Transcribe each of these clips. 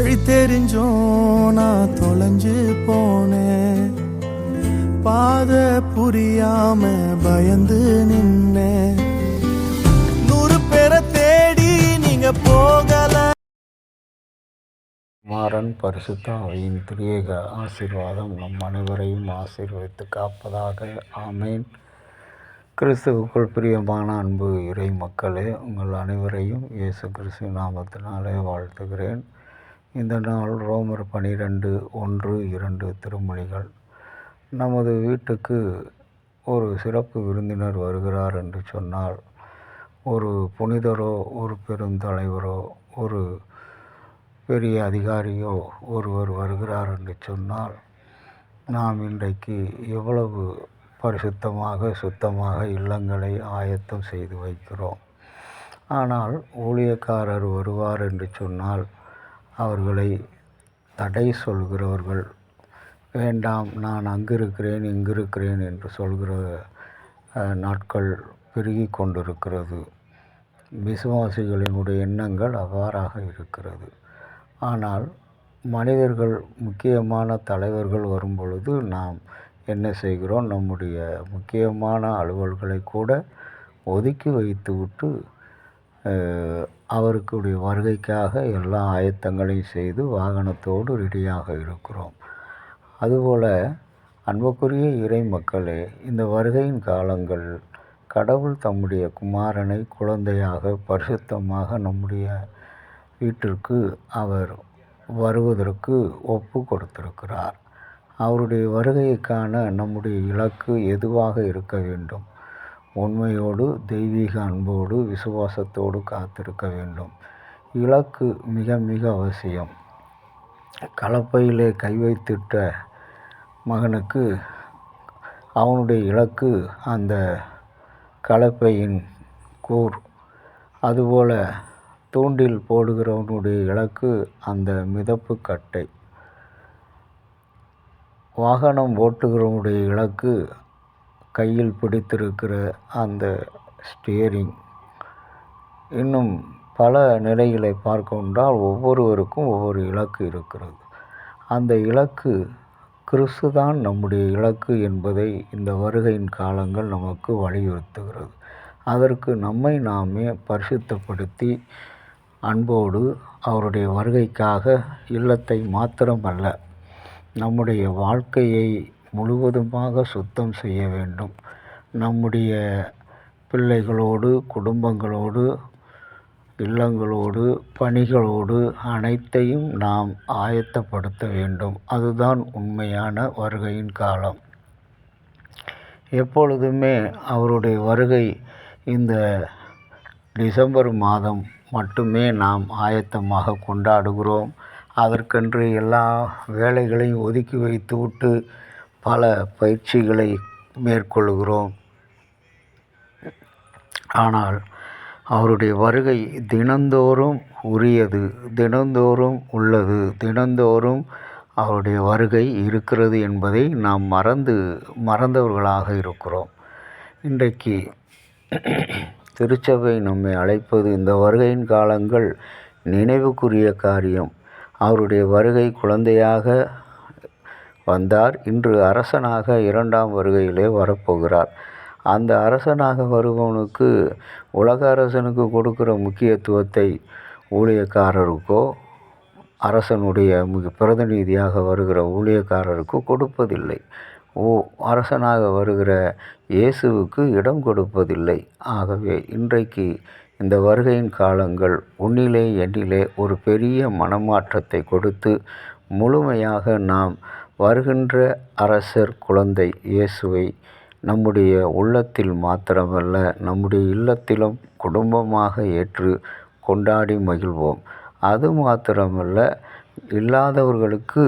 வழி தெரிஞ்சோம் நான் தொலைஞ்சு போனேன், பாத புரியாம பயந்து நின்னேன். 100 பேரை தேடி நீங்க போகல. மாறன் பரிசுத்த ஆவியின் திரியேக ஆசீர்வாதம் நம் அனைவரையும் ஆசீர்வதித்து காப்பதாக. ஆமேன். கிறிஸ்துவுக்குள் பிரியமான அன்பு இறை மக்களே, உங்கள் அனைவரையும் இயேசு கிறிஸ்து நாமத்தினாலே வாழ்த்துகிறேன். இந்த நாள் ரோமர் 12:1-2 திருமொழிகள். நமது வீட்டுக்கு ஒரு சிறப்பு விருந்தினர் வருகிறார் என்று சொன்னால், ஒரு புனிதரோ, ஒரு பெருந்தலைவரோ, ஒரு பெரிய அதிகாரியோ ஒருவர் வருகிறார் என்று சொன்னால், நாம் இன்றைக்கு எவ்வளவு பரிசுத்தமாக சுத்தமாக இல்லங்களை ஆயத்தம் செய்து வைக்கிறோம். ஆனால் ஊழியக்காரர் வருவார் என்று சொன்னால் அவர்களை தடை சொல்கிறவர்கள், வேண்டாம் நான் அங்கு இருக்கிறேன் இங்கு இருக்கிறேன் என்று சொல்கிற நாட்கள் பெருகி கொண்டிருக்கிறது. விசுவாசிகளினுடைய எண்ணங்கள் அவ்வாறாக இருக்கிறது. ஆனால் மனிதர்கள், முக்கியமான தலைவர்கள் வரும் பொழுது நாம் என்ன செய்கிறோம்? நம்முடைய முக்கியமான அலுவல்களை கூட ஒதுக்கி வைத்துவிட்டு அவருக்குடைய வருகைக்காக எல்லா ஆயத்தங்களையும் செய்து வாகனத்தோடு ரெடியாக இருக்கிறோம். அதுபோல் அன்புக்குரிய இறை மக்களே, இந்த வருகையின் காலங்கள் கடவுள் தம்முடைய குமாரனை குழந்தையாக பரிசுத்தமாக நம்முடைய வீட்டிற்கு அவர் வருவதற்கு ஒப்பு கொடுத்திருக்கிறார். அவருடைய வருகைக்கான நம்முடைய இலக்கு எதுவாக இருக்க வேண்டும்? உண்மையோடு, தெய்வீக அன்போடு, விசுவாசத்தோடு காத்திருக்க வேண்டும். இலக்கு மிக மிக அவசியம். கலப்பையிலே கை வைத்திட்ட மகனுக்கு அவனுடைய இலக்கு அந்த கலப்பையின் கூர். அதுபோல் தூண்டில் போடுகிறவனுடைய இலக்கு அந்த மிதப்பு கட்டை. வாகனம் ஓட்டுகிறவனுடைய இலக்கு கையில் பிடித்திருக்கிற அந்த ஸ்டியரிங். இன்னும் பல நிலைகளை பார்க்க கொண்டால் ஒவ்வொருவருக்கும் ஒவ்வொரு இலக்கு இருக்கிறது. அந்த இலக்கு கிறிஸ்துதான் நம்முடைய இலக்கு என்பதை இந்த வருகையின் காலங்கள் நமக்கு வலியுறுத்துகிறது. அதற்கு நம்மை நாமே பரிசுத்தப்படுத்தி அன்போடு அவருடைய வருகைக்காக இல்லத்தை மாத்திரமல்ல, நம்முடைய வாழ்க்கையை முழுவதுமாக சுத்தம் செய்ய வேண்டும். நம்முடைய பிள்ளைகளோடு, குடும்பங்களோடு, இல்லங்களோடு, பணிகளோடு அனைத்தையும் நாம் ஆயத்தப்படுத்த வேண்டும். அதுதான் உண்மையான வருகையின் காலம். எப்பொழுதுமே அவருடைய வருகை இந்த டிசம்பர் மாதம் மட்டுமே நாம் ஆயத்தமாக கொண்டாடுகிறோம். அதற்கென்று எல்லா வேலைகளையும் ஒதுக்கி வைத்துவிட்டு பல பயிற்சிகளை மேற்கொள்கிறோம். ஆனால் அவருடைய வருகை தினந்தோறும் உரியது, தினந்தோறும் உள்ளது, தினந்தோறும் அவருடைய வருகை இருக்கிறது என்பதை நாம் மறந்தவர்களாக இருக்கிறோம். இன்றைக்கு திருச்சபை நம்மை அழைப்பது, இந்த வருகையின் காலங்கள் நினைவுக்குரிய காரியம். அவருடைய வருகை குழந்தையாக வந்தார், இன்று அரசனாக 2ஆம் வருகையிலே வரப்போகிறார். அந்த அரசனாக வருபவனுக்கு, உலக அரசனுக்கு கொடுக்கிற முக்கியத்துவத்தை ஊழியக்காரருக்கோ, அரசனுடைய பிரதிநிதியாக வருகிற ஊழியக்காரருக்கு கொடுப்பதில்லை. அரசனாக வருகிற இயேசுவுக்கு இடம் கொடுப்பதில்லை. ஆகவே இன்றைக்கு இந்த வருகையின் காலங்கள் உன்னிலே என்னிலே ஒரு பெரிய மனமாற்றத்தை கொடுத்து முழுமையாக நாம் வருகின்ற அரசர் குழந்தை இயேசுவை நம்முடைய உள்ளத்தில் மாத்திரமல்ல, நம்முடைய இல்லத்திலும் குடும்பமாக ஏற்று கொண்டாடி மகிழ்வோம். அது மாத்திரமல்ல, இல்லாதவர்களுக்கு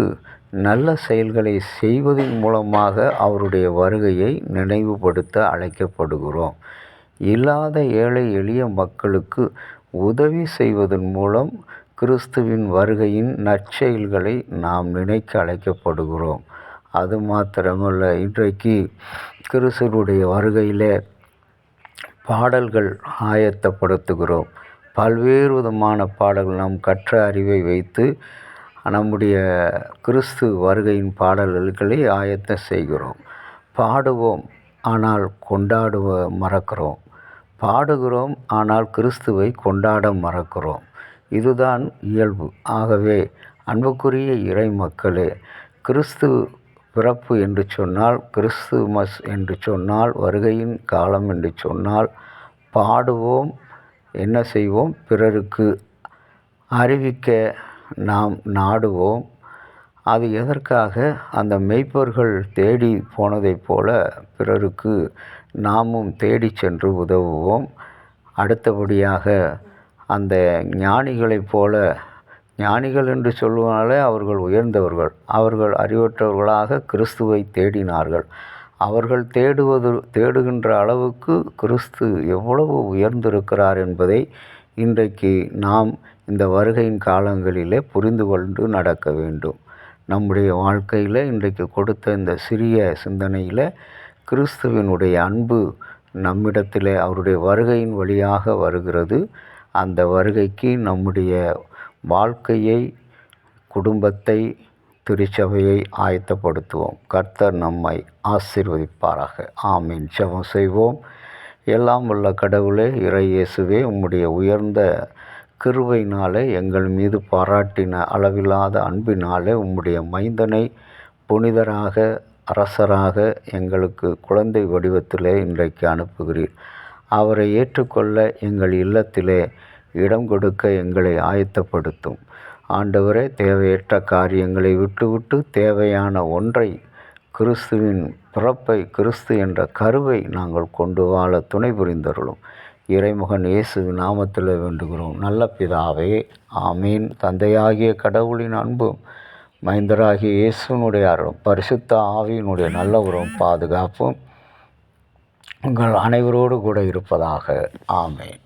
நல்ல செயல்களை செய்வதன் மூலமாக அவருடைய வருகையை நினைவுபடுத்த அழைக்கப்படுகிறோம். இல்லாத ஏழை எளிய மக்களுக்கு உதவி செய்வதன் மூலம் கிறிஸ்துவின் வருகையின் நற்செயல்களை நாம் நினைக்க அழைக்கப்படுகிறோம். அது மாத்திரமல்ல, இன்றைக்கு கிறிஸ்துவனுடைய வருகையில் பாடல்கள் ஆயத்தப்படுத்துகிறோம். பல்வேறு விதமான பாடல்கள் நாம் கற்ற அறிவை வைத்து நம்முடைய கிறிஸ்து வருகையின் பாடல்களை ஆயத்தம் செய்கிறோம். பாடுவோம், ஆனால் மறக்கிறோம். பாடுகிறோம், ஆனால் கிறிஸ்துவை கொண்டாட மறக்கிறோம். இதுதான் இயல்பு. ஆகவே அன்புக்குரிய இறை மக்களே, கிறிஸ்து பிறப்பு என்று சொன்னால், கிறிஸ்துமஸ் என்று சொன்னால், வருகையின் காலம் என்று சொன்னால் பாடுவோம், என்ன செய்வோம், பிறருக்கு அறிவிக்க நாம் நாடுவோம். அது எதற்காக? அந்த மெய்ப்பொருள்கள் தேடி போனதைப் போல பிறருக்கு நாமும் தேடி சென்று உதவுவோம். அடுத்தபடியாக அந்த ஞானிகளைப் போல, ஞானிகள் என்று சொல்வதாலே அவர்கள் உயர்ந்தவர்கள், அவர்கள் அறிவற்றவர்களாக கிறிஸ்துவை தேடினார்கள். அவர்கள் தேடுகின்ற அளவுக்கு கிறிஸ்து எவ்வளவு உயர்ந்திருக்கிறார் என்பதை இன்றைக்கு நாம் இந்த வருகையின் காலங்களிலே புரிந்து கொண்டு நடக்க வேண்டும். நம்முடைய வாழ்க்கையில் இன்றைக்கு கொடுத்த இந்த சிறிய சிந்தனையில் கிறிஸ்துவினுடைய அன்பு நம்மிடத்தில் அவருடைய வருகையின் வழியாக வருகிறது. அந்த வருகைக்கு நம்முடைய வாழ்க்கையை, குடும்பத்தை, திருச்சபையை ஆயத்தப்படுத்துவோம். கர்த்தர் நம்மை ஆசீர்வதிப்பாராக. ஆமீன். ஜெபம் செய்வோம். எல்லாம் உள்ள கடவுளே, இறை இயேசுவே, உம்முடைய உயர்ந்த கிருபையினாலே எங்கள் மீது பாராட்டின அளவில்லாத அன்பினாலே உம்முடைய மைந்தனை புனிதராக, அரசராக எங்களுக்கு குழந்தை வடிவத்திலே இன்றைக்கு அனுப்புகிறீர். அவரை ஏற்றுக்கொள்ள எங்கள் இல்லத்திலே இடம் கொடுக்க எங்களை ஆயத்தப்படுத்தும். ஆண்டவரே, தேவையற்ற காரியங்களை விட்டுவிட்டு தேவையான ஒன்றை, கிறிஸ்துவின் பிறப்பை, கிறிஸ்து என்ற கருவை நாங்கள் கொண்டு வாழ துணை புரிந்தருளும். இறைமகன் இயேசுவின் நாமத்தில் வேண்டுகிறோம் நல்ல பிதாவே. ஆமீன். தந்தையாகிய கடவுளின் அன்பும் மைந்தராகிய இயேசுனுடைய அருளும் பரிசுத்த ஆவியினுடைய நல்ல உறவும் பாதுகாப்பும் உங்கள் அனைவரோடு கூட இருப்பதாக. ஆமீன்.